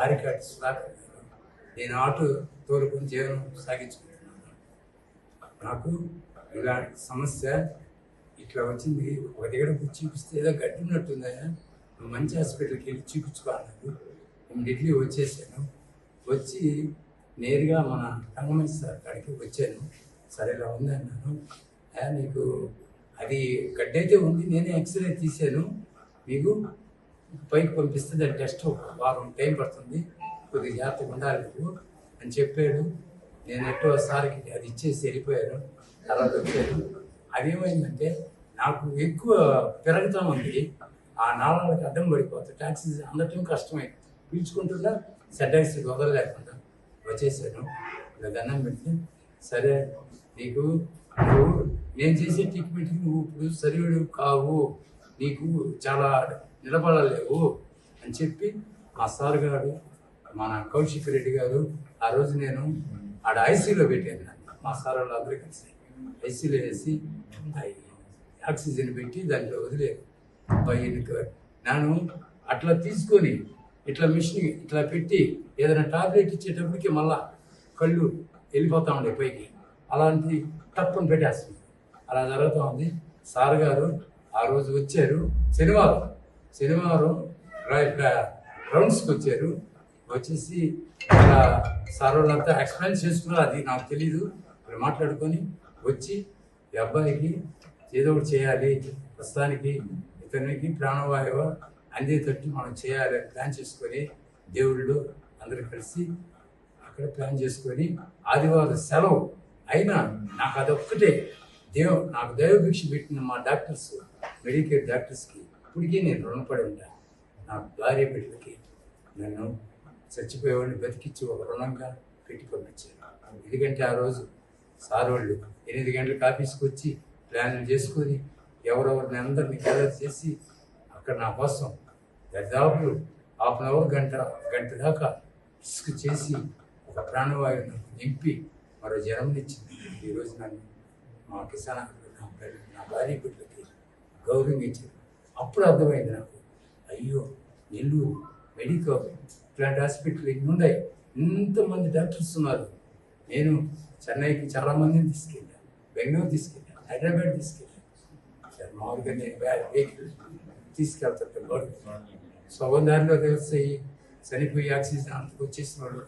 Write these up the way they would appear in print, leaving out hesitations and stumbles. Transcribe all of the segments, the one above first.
ఆరికాటి సుధాకర్ గారు. నేను ఆటో తోలుకొని జీవనం సాగించుకుంటున్నాను. నాకు ఇలాంటి సమస్య ఇట్లా వచ్చింది. ఒక దగ్గర చూపిస్తే ఏదో గట్టి ఉన్నట్టుందయ్యా, మంచి హాస్పిటల్కి వెళ్ళి చూపించుకోవాలి. ఇమ్మీడియట్లీ వచ్చేసాను. వచ్చి నేరుగా మన రంగమేశ్వర సార్ కాడికి వచ్చాను. సరే ఇలా ఉంది అన్నాను. నీకు అది గడ్డి అయితే ఉంది, నేనే ఎక్స్రే తీసాను, మీకు పైకి పంపిస్తే దాని టెస్ట్ ఒక వారం టైం పడుతుంది, కొద్దిగా జాగ్రత్తగా ఉండాలి నువ్వు అని చెప్పాడు. నేను ఎట్టో సార్కి అది ఇచ్చేసి వెళ్ళిపోయాను. తర్వాత వచ్చాను. అదేమైందంటే నాకు ఎక్కువ పెరుగుతూ ఉంది, ఆ నాళాలకు అడ్డం పడిపోతుంది, ట్యాక్సీ అందటం కష్టమైంది, పీల్చుకుంటున్నా సెటాక్సీ వదలలేకుండా వచ్చేసాను. ఇలా దండం పెడితే, సరే నీకు నువ్వు నేను చేసే ట్రీట్మెంట్కి నువ్వు ఇప్పుడు సరివుడు కావు, నీకు చాలా నిలబడలేవు అని చెప్పి ఆ సార్ గారు, మన కౌశిక్ రెడ్డి గారు, ఆ రోజు నేను ఆడ ఐసీలో పెట్టాను. మా సార్ వాళ్ళు అందరూ కలిసి ఐసీలో వేసి ఆక్సిజన్ పెట్టి దాంట్లో వదిలేదు. నేను అట్లా తీసుకొని ఇట్లా మిషన్ ఇట్లా పెట్టి ఏదైనా టాబ్లెట్ ఇచ్చేటప్పటికి మళ్ళా కళ్ళు వెళ్ళిపోతూ ఉండే పైకి, అలాంటి తప్పని పెట్టేస్తుంది. అలా జరుగుతూ ఉంది. సార్ గారు ఆ రోజు వచ్చారు, శనివారం రౌండ్స్కి వచ్చారు. వచ్చేసి అలా సార్ వాళ్ళంతా ఎక్స్ప్లెయిన్ చేసుకున్నారు, అది నాకు తెలీదు. అక్కడ మాట్లాడుకొని వచ్చి ఈ అబ్బాయికి ఏదో ఒకటి చేయాలి, ప్రస్తుతానికి ఇతనికి ప్రాణవాయువు అందేటట్టు మనం చేయాలి ప్లాన్ చేసుకొని దేవుళ్ళు అందరూ కలిసి అక్కడ ప్లాన్ చేసుకొని ఆదివారం సెలవు అయినా నాకు అదొక్కటే నాకు దైవభిక్ష పెట్టిన మా డాక్టర్స్, మెడికేర్ డాక్టర్స్కి ఇప్పటికీ నేను రుణపడి ఉంటాను. నా భార్య బిడ్డలకి నన్ను చచ్చిపోయేవాడిని బతికిచ్చి ఒక రుణంగా పెట్టి పంపించాను. ఎందుకంటే ఆ రోజు సార్ వాళ్ళు 8 గంటలకు ఆఫీస్కి వచ్చి ప్లాన్లు చేసుకొని ఎవరెవరిని అందరినీ గ్యాదర్ చేసి అక్కడ నా కోసం దాదాపు హాఫ్ అన్ అవర్ గంట దాకా రిస్క్ చేసి ఒక ప్రాణవాయువును నింపి మరో జన్మనిచ్చింది. ఈరోజు నన్ను మా కిసాన్ నా భార్య బిడ్డలకి గౌరవం ఇచ్చారు. అప్పుడు అర్థమైంది నాకు, అయ్యో నెల్లూరు మెడికల్ ఇట్లాంటి హాస్పిటల్ ఇన్ని ఉన్నాయి, ఇంతమంది డాక్టర్స్ ఉన్నారు. నేను చెన్నైకి చాలామందిని తీసుకెళ్ళాను, బెంగళూరు తీసుకెళ్ళాను, హైదరాబాద్ తీసుకెళ్ళాను. మామూలుగా నేను వెహికల్ తీసుకెళ్తాను. సగం దారిలో తెలిసాయి చనిపోయి ఆక్సిజన్ అంతకు వచ్చేసిన వాళ్ళు,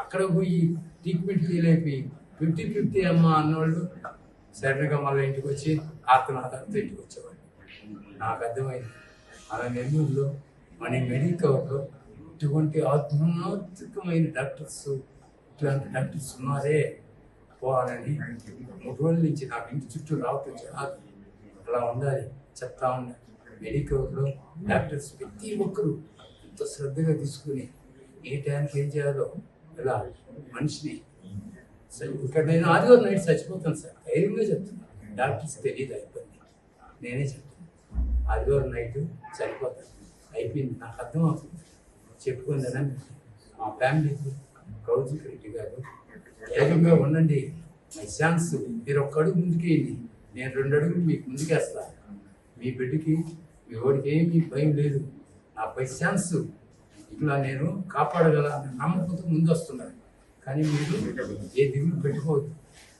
అక్కడ పోయి ట్రీట్మెంట్ ఫెయిల్ అయిపోయి 50-50 అమ్మ అన్నవాళ్ళు సడన్గా మళ్ళీ ఇంటికి వచ్చి ఆత్మనాథంతో ఇంటికి వచ్చేవాళ్ళు. నాకు అర్థమైంది మన నెల్లూరులో మన మెడికల్లో ఇటువంటి ఆత్మాత్మకమైన డాక్టర్స్, ఇట్లాంటి డాక్టర్స్ ఉన్నారే పోవాలని 3 రోజుల నుంచి నాకు ఇంటి చుట్టూ రావటం చాలా అలా ఉండాలి చెప్తా ఉన్నా. మెడికల్లో డాక్టర్స్ ప్రతి ఒక్కరూ ఎంతో శ్రద్ధగా తీసుకుని ఏ టైంకి ఏం చేయాలో ఇలా మనిషిని ఇక్కడ నేను ఆదివారం నైట్ చచ్చిపోతాను సార్, ధైర్యంగా చెప్తున్నాను. డాక్టర్స్ తెలియదు అయిపోయింది, నేనే చెప్తాను ఆదివారం నైట్ చనిపోతాను అయిపోయింది, నాకు అర్థం అవుతుంది. చెప్పుకుందని మా ఫ్యామిలీకి కౌశిక్ రెడ్డి గారు ధైర్యంగా ఉండండి, మై ఛాన్స్, మీరు 1 అడుగు ముందుకేయండి, నేను 2 అడుగులు మీకు ముందుకేస్తా, మీ బిడ్డకి మీ వాడికి ఏమీ భయం లేదు, నా బై ఛాన్స్ ఇట్లా నేను కాపాడగల నమ్మకంతో ముందు వస్తున్నాను. కానీ మీరు ఏ దిగులు పెట్టుకోవద్దు,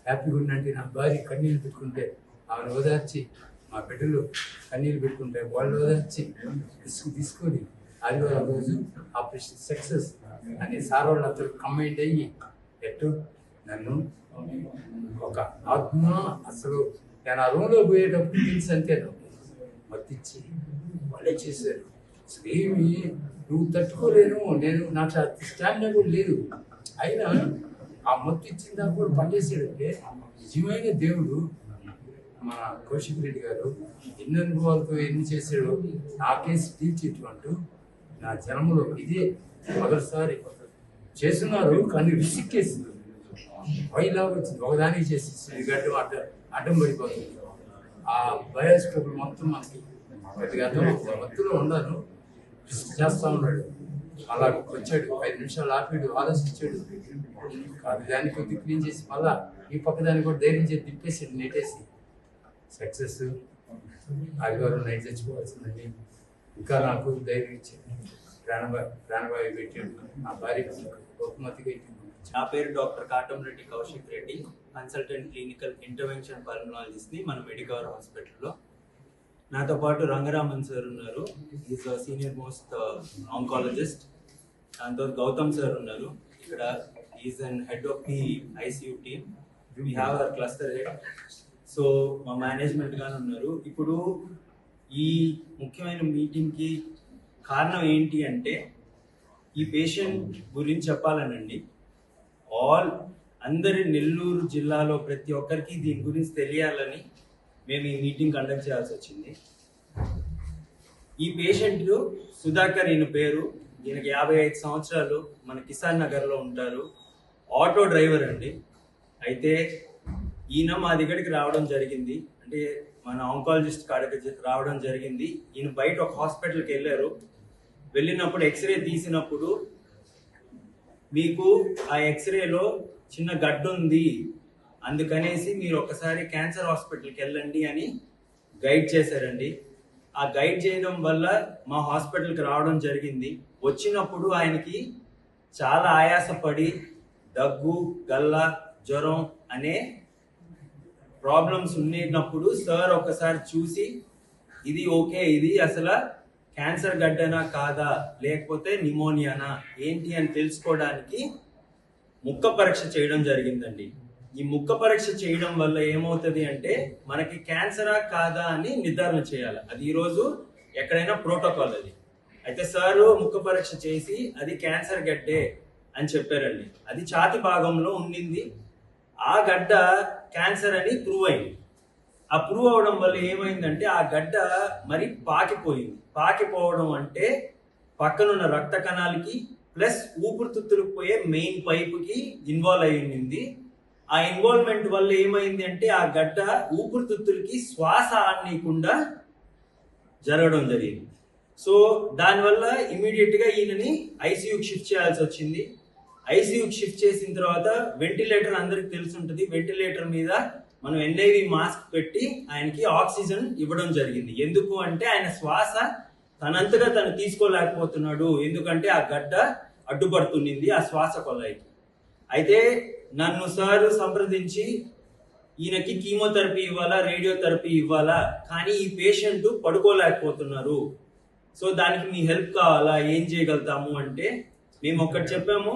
హ్యాపీగా ఉండండి. నా భార్య కన్నీళ్ళు పెట్టుకుంటే ఆమెను ఓదార్చి, మా బిడ్డలు కన్నీళ్ళు పెట్టుకుంటే వాళ్ళు ఓదార్చి తీసుకొని ఆదివారం రోజు ఆపరేషన్ సక్సెస్ అని సార్ వాళ్ళు అందరూ కంబైండ్ అయ్యి ఎట్టు నన్ను ఒక ఆత్మ, అసలు నేను ఆ రూమ్లో పోయేటప్పుడు తెలిసి అంతే మత్తిచ్చి వాళ్ళే చేశారు. అసలు ఏమి నువ్వు తట్టుకోలేను, నాకు స్టామినా కూడా లేదు, అయినా ఆ మత్తు ఇచ్చిన దాకా కూడా పనిచేసాడంటే నిజమైన దేవుడు మన కౌశిక్ రెడ్డి గారు ఎన్ని అనుభవాలతో ఎన్ని చేశాడో నా కేసు తీర్చేటట్టు నా జన్మలో ఇదే మొదటిసారి చేస్తున్నారు. కానీ రిసిక్కేసింది వైలాగా వచ్చింది, ఒకదానికి చేసి గడ్డం అడ్డం పడిపోతుంది. ఆ బయోస్కోప్ మొత్తం మనకి కొద్దిగా అర్థం మత్తులో ఉన్నాను, రిస్క్ చేస్తూ ఉన్నాడు. అలా వచ్చాడు, 5 నిమిషాలు ఆపాడు, ఆలోచించాడు, అది దాన్ని కొద్ది క్లీన్ చేసి మళ్ళా ఈ పక్క దాన్ని కూడా ధైర్యం చేసి తిప్పేసాడు, నెట్టేసి సక్సెస్. ఆదివారం నైట్ చచ్చిపోవాల్సిందని ఇంకా నాకు ధైర్యం ఇచ్చింది. ప్రాణవాయు పెట్టిండు. ఆ భార్య బహుమతిగా ఇచ్చిండు. నా పేరు doctor Katamreddy Kaushik Reddy, consultant clinical intervention pulmonologist ని మన మెడికవర్ హాస్పిటల్లో. నాతో పాటు రంగరామన్ సార్ ఉన్నారు, ఈజ్ సీనియర్ మోస్ట్ ఆంకాలజిస్ట్. దాంతో గౌతమ్ సార్ ఉన్నారు ఇక్కడ, is and head of the ICU team. We have our cluster head. So మా మేనేజ్మెంట్ గానే ఉన్నారు. ఇప్పుడు ఈ ముఖ్యమైన మీటింగ్కి కారణం ఏంటి అంటే, ఈ పేషెంట్ గురించి చెప్పాలనండి. అందరి నెల్లూరు జిల్లాలో ప్రతి ఒక్కరికి దీని గురించి తెలియాలని మేము ఈ మీటింగ్ కండక్ట్ చేయాల్సి వచ్చింది. ఈ పేషెంట్ సుధాకర్, ఈయన పేరు. ఈయనకి 55 సంవత్సరాలు, మన కిసాన్ నగర్లో ఉంటారు. ఆటో డ్రైవర్ అండి. అయితే ఈయన మా దగ్గరికి రావడం జరిగింది, అంటే మన ఆంకాలజిస్ట్ కాడికి రావడం జరిగింది. ఈయన బయట ఒక హాస్పిటల్కి వెళ్ళినప్పుడు ఎక్స్రే తీసినప్పుడు మీకు ఆ ఎక్స్రేలో చిన్న గడ్డ ఉంది, అందుకనేసి మీరు ఒకసారి క్యాన్సర్ హాస్పిటల్కి వెళ్ళండి అని గైడ్ చేశారండి. ఆ గైడ్ చేయడం వల్ల మా హాస్పిటల్కి రావడం జరిగింది. వచ్చినప్పుడు ఆయనకి చాలా ఆయాసపడి దగ్గు, గల్ల, జ్వరం అనే ప్రాబ్లమ్స్ ఉన్నప్పుడు సార్ ఒకసారి చూసి ఇది ఓకే, ఇది అసలు క్యాన్సర్ గడ్డనా కాదా లేకపోతే నిమోనియానా ఏంటి అని తెలుసుకోవడానికి ముక్క పరీక్ష చేయడం జరిగిందండి. ఈ ముక్క పరీక్ష చేయడం వల్ల ఏమవుతుంది అంటే మనకి క్యాన్సరా కాదా అని నిర్ధారణ చేయాలి. అది ఈరోజు ఎక్కడైనా ప్రోటోకాల్ అది. అయితే సార్ ముక్క పరీక్ష చేసి అది క్యాన్సర్ గడ్డే అని చెప్పారండి. అది ఛాతి భాగంలో ఉండింది. ఆ గడ్డ క్యాన్సర్ అని ప్రూవ్ అయింది. ఆ ప్రూవ్ అవడం వల్ల ఏమైందంటే ఆ గడ్డ మరి పాకిపోయింది. పాకిపోవడం అంటే పక్కనున్న రక్త కణాలకి ప్లస్ ఊపిరితిత్తులకు పోయే మెయిన్ పైపుకి ఇన్వాల్వ్ అయ్యింది. ఆ ఇన్వాల్వ్మెంట్ వల్ల ఏమైంది అంటే ఆ గడ్డ ఊపిరితిత్తులకి శ్వాస ఆడనీయకుండా జరగడం జరిగింది. సో దానివల్ల ఇమీడియట్ గా ఈయనని ఐసీయూకి షిఫ్ట్ చేయాల్సి వచ్చింది. ఐసీయూకి షిఫ్ట్ చేసిన తర్వాత వెంటిలేటర్ అందరికి తెలిసి ఉంటుంది. వెంటిలేటర్ మీద మనం ఎన్ఐవి మాస్క్ పెట్టి ఆయనకి ఆక్సిజన్ ఇవ్వడం జరిగింది. ఎందుకు అంటే ఆయన శ్వాస తనంతగా తను తీసుకోలేకపోతున్నాడు, ఎందుకంటే ఆ గడ్డ అడ్డుపడుతుంది ఆ శ్వాస కొలాయికి. అయితే నన్ను సార్ సంప్రదించి ఈయనకి కీమోథెరపీ ఇవ్వాలా, రేడియోథెరపీ ఇవ్వాలా, కానీ ఈ పేషెంట్ పడుకోలేకపోతున్నారు, సో దానికి మీ హెల్ప్ కావాలా, ఏం చేయగలుగుతాము అంటే మేము ఒక్కటి చెప్పాము.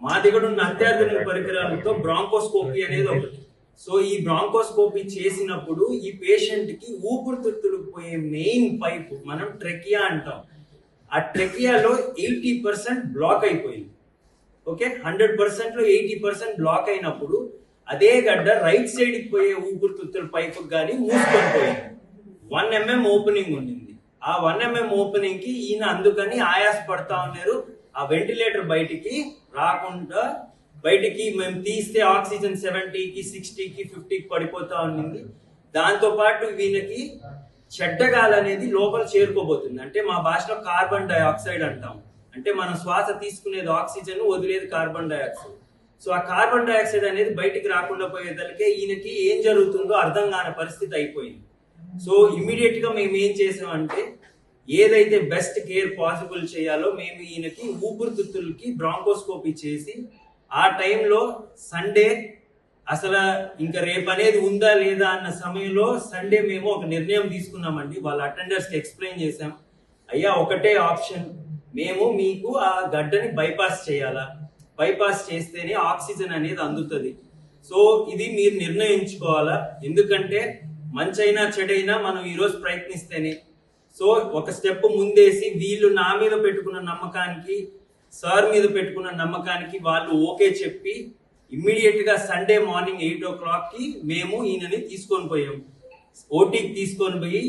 మా దగ్గర ఉన్న అత్యాధునిక పరికరాలతో బ్రాంకోస్కోపీ అనేది ఒకటి. సో ఈ బ్రాంకోస్కోపీ చేసినప్పుడు ఈ పేషెంట్ కి ఊపిరితిత్తులకు పోయే మెయిన్ పైప్ మనం ట్రెకియా అంటాం. ఆ ట్రెకియాలో 80% బ్లాక్ అయిపోయింది. ఓకే, 100% లో 80% బ్లాక్ అయినప్పుడు అదే గడ్డ రైట్ సైడ్ కి పోయే ఊపిరితిత్తుల పైపు కానీ మూసుకొని పోయింది. 1 mm ఓపెనింగ్ ఉండింది. ఆ 1 mm ఓపెనింగ్ కి ఈయన అందుకని ఆయాస పడతా ఉన్నారు. ఆ వెంటిలేటర్ బయటికి రాకుండా, బయటికి మేము తీస్తే ఆక్సిజన్ 70కి 60కి 50కి పడిపోతా ఉండింది. దాంతో పాటు వీళ్ళకి చెడ్డగాలి అనేది లోపల చేరుకోబోతుంది. అంటే మా భాషలో కార్బన్ డైఆక్సైడ్ అంటాం. అంటే మనం శ్వాస తీసుకునేది ఆక్సిజన్, వదిలేది కార్బన్ డైఆక్సైడ్. సో ఆ కార్బన్ డైఆక్సైడ్ అనేది బయటికి రాకుండా పోయేదలికే ఈయనకి ఏం జరుగుతుందో అర్థం కాని పరిస్థితి అయిపోయింది. సో ఇమ్మీడియట్ గా మేము ఏం చేసామంటే ఏదైతే బెస్ట్ కేర్ పాసిబుల్ చేయాలో మేము ఈయనకి ఊపిరితిత్తులకి బ్రాంకోస్కోపీ చేసి, ఆ టైంలో సండే అసలు ఇంకా రేపు అనేది ఉందా లేదా అన్న సమయంలో సండే మేము ఒక నిర్ణయం తీసుకున్నామండి. వాళ్ళ అటెండర్స్కి ఎక్స్ప్లెయిన్ చేసాం, అయ్యా ఒకటే ఆప్షన్, మేము మీకు ఆ గడ్డని బైపాస్ చేయాలా, బైపాస్ చేస్తేనే ఆక్సిజన్ అనేది అందుతుంది. సో ఇది మీరు నిర్ణయించుకోవాలా, ఎందుకంటే మంచైనా చెడైనా మనం ఈరోజు ప్రయత్నిస్తేనే. సో ఒక స్టెప్ ముందేసి వీళ్ళు నా మీద పెట్టుకున్న నమ్మకానికి, సార్ మీద పెట్టుకున్న నమ్మకానికి వాళ్ళు ఓకే చెప్పి ఇమ్మీడియట్ గా సండే మార్నింగ్ 8 o'clock కి మేము ఈయనని తీసుకొని పోయాం. ఓటీకి తీసుకొని పోయి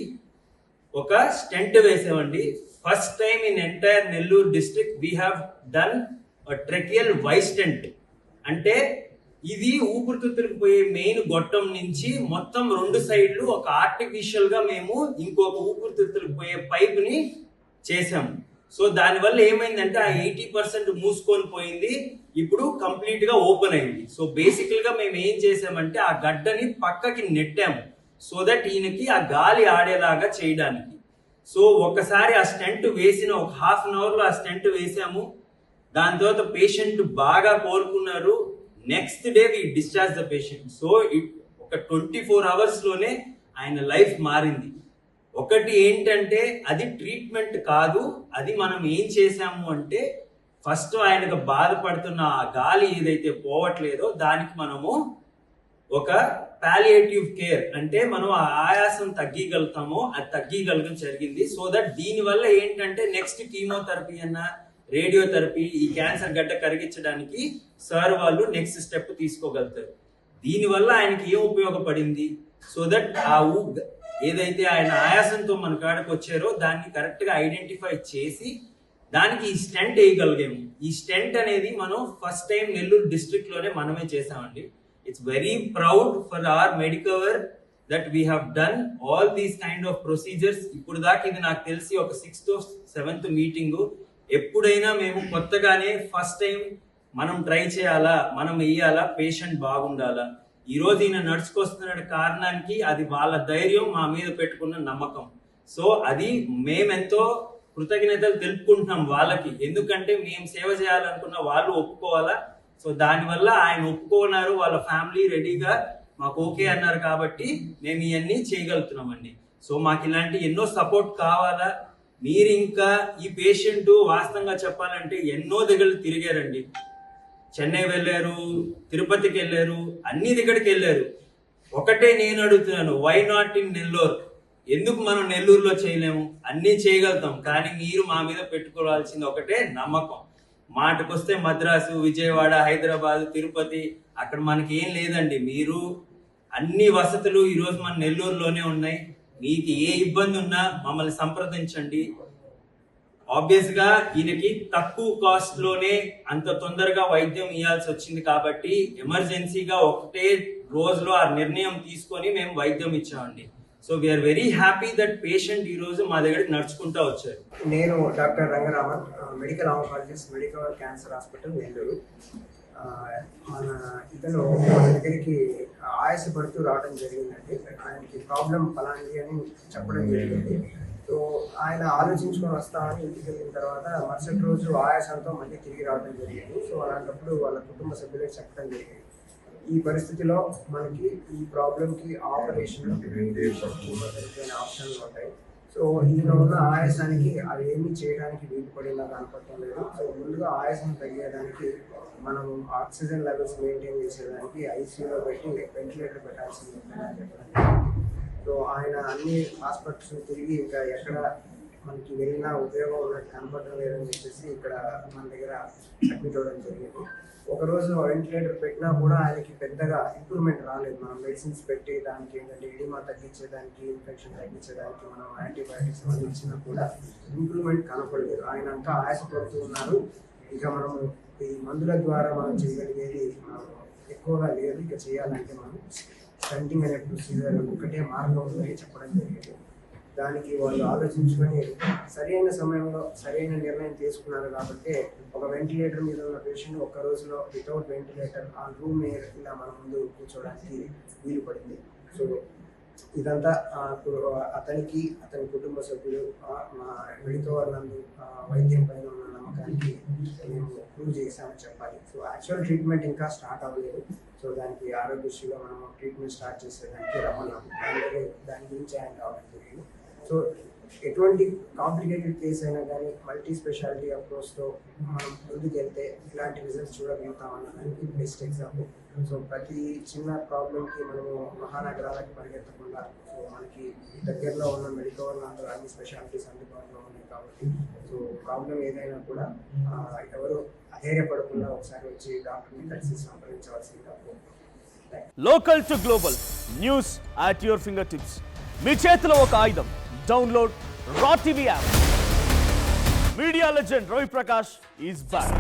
ఒక స్టెంట్ వేసామండి. First time in entire Nellore district we have done tracheal Y stent. అంటే ఇది ఊపిరితిత్తులకు పోయే మెయిన్ గొట్టం నుంచి మొత్తం 2 సైడ్లు ఒక ఆర్టిఫిషియల్ గా మేము ఇంకొక ఊపిరితిత్తులకు పోయే పైప్ ని చేసాము. సో దానివల్ల ఏమైందంటే ఆ 80% మూసుకొని పోయింది, ఇప్పుడు కంప్లీట్ గా ఓపెన్ అయింది. సో బేసికల్ గా మేము ఏం చేసామంటే ఆ గడ్డని పక్కకి నెట్టాము, సో దట్ ఈయనకి ఆ గాలి ఆడేలాగా చేయడానికి. సో ఒక్కసారి ఆ స్టెంట్ వేసిన ఒక హాఫ్ అన్ అవర్లో ఆ స్టెంట్ వేసాము. దాని తర్వాత పేషెంట్ బాగా కోలుకున్నారు. Next day we discharge the patient. So ఒక 24 అవర్స్లోనే ఆయన లైఫ్ మారింది. ఒకటి ఏంటంటే అది ట్రీట్మెంట్ కాదు, అది మనం ఏం చేసాము అంటే ఫస్ట్ ఆయనకు బాధపడుతున్న ఆ గాలి ఏదైతే పోవట్లేదో దానికి మనము ఒక పాలియేటివ్ కేర్ అంటే మనం ఆ ఆయాసం తగ్గిగలుగుతామో అది తగ్గిగలగడం జరిగింది. సో దట్ దీనివల్ల ఏంటంటే నెక్స్ట్ కీమోథెరపీ అన్న రేడియోథెరపీ ఈ క్యాన్సర్ గడ్డ కరిగించడానికి సార్ వాళ్ళు నెక్స్ట్ స్టెప్ తీసుకోగలుగుతారు. దీనివల్ల ఆయనకి ఏం ఉపయోగపడింది, సో దట్ ఏదైతే ఆయన ఆయాసంతో మన కాడకు వచ్చారో దాన్ని కరెక్ట్ గా ఐడెంటిఫై చేసి దానికి ఈ స్టెంట్ వేయగలిగాము. ఈ స్టెంట్ అనేది మనం ఫస్ట్ టైం నెల్లూరు డిస్ట్రిక్ట్ లోనే మనమే చేసామండి. It's very proud for hour Medicover that we have done all these kind of procedures. ఇప్పుడు దాకా ఇది నాకు తెలిసి ఒక 6th or 7th మీటింగ్. ఎప్పుడైనా మేము కొత్తగానే ఫస్ట్ టైం మనం ట్రై చేయాలా, మనం వేయాలా, పేషెంట్ బాగుండాలా. ఈ రోజు ఈయన నడుచుకొస్తున్న కారణానికి అది వాళ్ళ ధైర్యం, మా మీద పెట్టుకున్న నమ్మకం. సో అది మేమెంతో కృతజ్ఞతలు తెలుపుకుంటున్నాం వాళ్ళకి. ఎందుకంటే మేము సేవ చేయాలనుకున్న వాళ్ళు ఒప్పుకోవాలా. సో దానివల్ల ఆయన ఒప్పుకున్నారు, వాళ్ళ ఫ్యామిలీ రెడీగా మాకు ఓకే అన్నారు కాబట్టి మేము ఇవన్నీ చేయగలుగుతున్నామండి. సో మాకు ఇలాంటి ఎన్నో సపోర్ట్ కావాలా. మీరు ఇంకా ఈ పేషెంట్ వాస్తవంగా చెప్పాలంటే ఎన్నో దగ్గర తిరిగారండి. చెన్నై వెళ్ళారు, తిరుపతికి వెళ్ళారు, అన్ని దగ్గరికి వెళ్ళారు. ఒకటే నేను అడుగుతున్నాను, వై నాట్ ఇన్ నెల్లూరు? ఎందుకు మనం నెల్లూరులో చేయలేము? అన్నీ చేయగలుగుతాం, కానీ మీరు మా మీద పెట్టుకోవాల్సింది ఒకటే నమ్మకం. మాటకొస్తే మద్రాసు, విజయవాడ, హైదరాబాద్, తిరుపతి అక్కడ మనకి ఏం లేదండి. మీరు అన్ని వసతులు ఈరోజు మన నెల్లూరులోనే ఉన్నాయి. మీకు ఏ ఇబ్బంది ఉన్నా మమ్మల్ని సంప్రదించండి. ఆబ్వియస్ గా ఈయనకి తక్కువ కాస్ట్ లోనే అంత తొందరగా వైద్యం ఇవ్వాల్సి వచ్చింది కాబట్టి ఎమర్జెన్సీగా ఒకటే రోజులో ఆ నిర్ణయం తీసుకొని మేము వైద్యం ఇచ్చామండి. So we are very happy that patient ఈ రోజు మా దగ్గరికి నడుచుకుంటూ వచ్చారు. నేను doctor Rangaraman, medical oncologist, medical cancer hospital Nellore. ఇతను మన దగ్గరికి ఆయాసపడుతూ రావడం జరిగిందండి. ఆయనకి ప్రాబ్లం ఫలాంటి అని చెప్పడం జరిగింది. సో ఆయన ఆలోచించుకొని వస్తామని ఇంటికి వెళ్ళిన తర్వాత మరుసటి రోజు ఆయాసంతో మళ్ళీ తిరిగి రావడం జరిగింది. సో అలాంటప్పుడు వాళ్ళ కుటుంబ సభ్యులకు చెప్పడం జరిగింది. ఈ పరిస్థితిలో మనకి ఈ ప్రాబ్లంకి ఆపరేషన్ ఆప్షన్లు ఉంటాయి. సో ఈయన ఉన్న ఆయాసానికి అవి ఏమీ చేయడానికి వీలు పడినా కనపడటం లేదు. సో ముందుగా ఆయాసం తగ్గేదానికి మనం ఆక్సిజన్ లెవెల్స్ మెయింటైన్ చేసేదానికి ఐసీయూలో పెట్టి వెంటిలేటర్ పెట్టాల్సింది ఉంటుందని చెప్పారు. సో ఆయన అన్ని హాస్పిటల్స్ తిరిగి ఇంకా ఎక్కడ మనకి వెళ్ళినా ఉపయోగం ఉన్నట్టు కనపడటం లేదని చెప్పేసి ఇక్కడ మన దగ్గర అడ్మిట్ అవ్వడం జరిగింది. ఒకరోజు వెంటిలేటర్ పెట్టినా కూడా ఆయనకి పెద్దగా ఇంప్రూవ్మెంట్ రాలేదు. మనం మెడిసిన్స్ పెట్టి దానికి ఏంటంటే ఎడిమా తగ్గించేదానికి, ఇన్ఫెక్షన్ తగ్గించేదానికి మనం యాంటీబయాటిక్స్ అన్ని ఇచ్చినా కూడా ఇంప్రూవ్మెంట్ కనపడలేదు. ఆయన అంతా ఆయాసపడుతూ ఉన్నారు. ఇక మనం ఈ మందుల ద్వారా మనం చేయగలిగేది ఎక్కువగా లేదు. ఇక చేయాలంటే మనం స్టంటింగ్ అనే ప్రొసీజర్ ఒకటే మార్గం ఉందని చెప్పడం జరిగింది. దానికి వాళ్ళు ఆలోచించుకొని సరైన సమయంలో సరైన నిర్ణయం తీసుకున్నారు. కాబట్టి ఒక వెంటిలేటర్ మీద ఉన్న పేషెంట్ ఒక్క రోజులో వితౌట్ వెంటిలేటర్ ఆ రూమ్ ఇలా మన ముందు కూర్చోవడానికి వీలు పడింది. సో ఇదంతా అతనికి, అతని కుటుంబ సభ్యులు, మా మెడికవర్ నందు వైద్యం పైన ఉన్న నమ్మకానికి మేము ప్రూవ్ చేసామని చెప్పాలి. సో యాక్చువల్ ట్రీట్మెంట్ ఇంకా స్టార్ట్ అవ్వలేదు. సో దానికి ఆరోగ్యశ్రీలో మనం ట్రీట్మెంట్ స్టార్ట్ చేసేదానికి రమ్మన్నాము. దాని గురించి ఆయన రావడం జరిగింది. సో ఎటువంటి కాంప్లికేటెడ్ కేసు అయినా కానీ మల్టీ స్పెషాలిటీ అప్రోచ్తో మనం ముందుకు వెళ్తే ఇలాంటి రిజల్ట్స్ చూడగలుగుతామన్న దానికి బెస్ట్ ఎగ్జాంపుల్. సో ప్రతి చిన్న ప్రాబ్లంకి మనము మహానగరాలకు పరిగెత్తకుండా సో మనకి దగ్గరలో ఉన్న మెడికల్ నందు అన్ని స్పెషాలిటీస్ అందుబాటులో ఉన్నాయి కాబట్టి సో ప్రాబ్లం ఏదైనా కూడా ఎవరు అధైర్యపడకుండా ఒకసారి వచ్చి డాక్టర్ని కలిసి సంప్రదించవలసిందిగా కోరుతున్నాం. Local to global news at your finger tips. మీ చేతిలో ఒక ఆయుధం. Download R TV app. Media legend Ravi Prakash is back.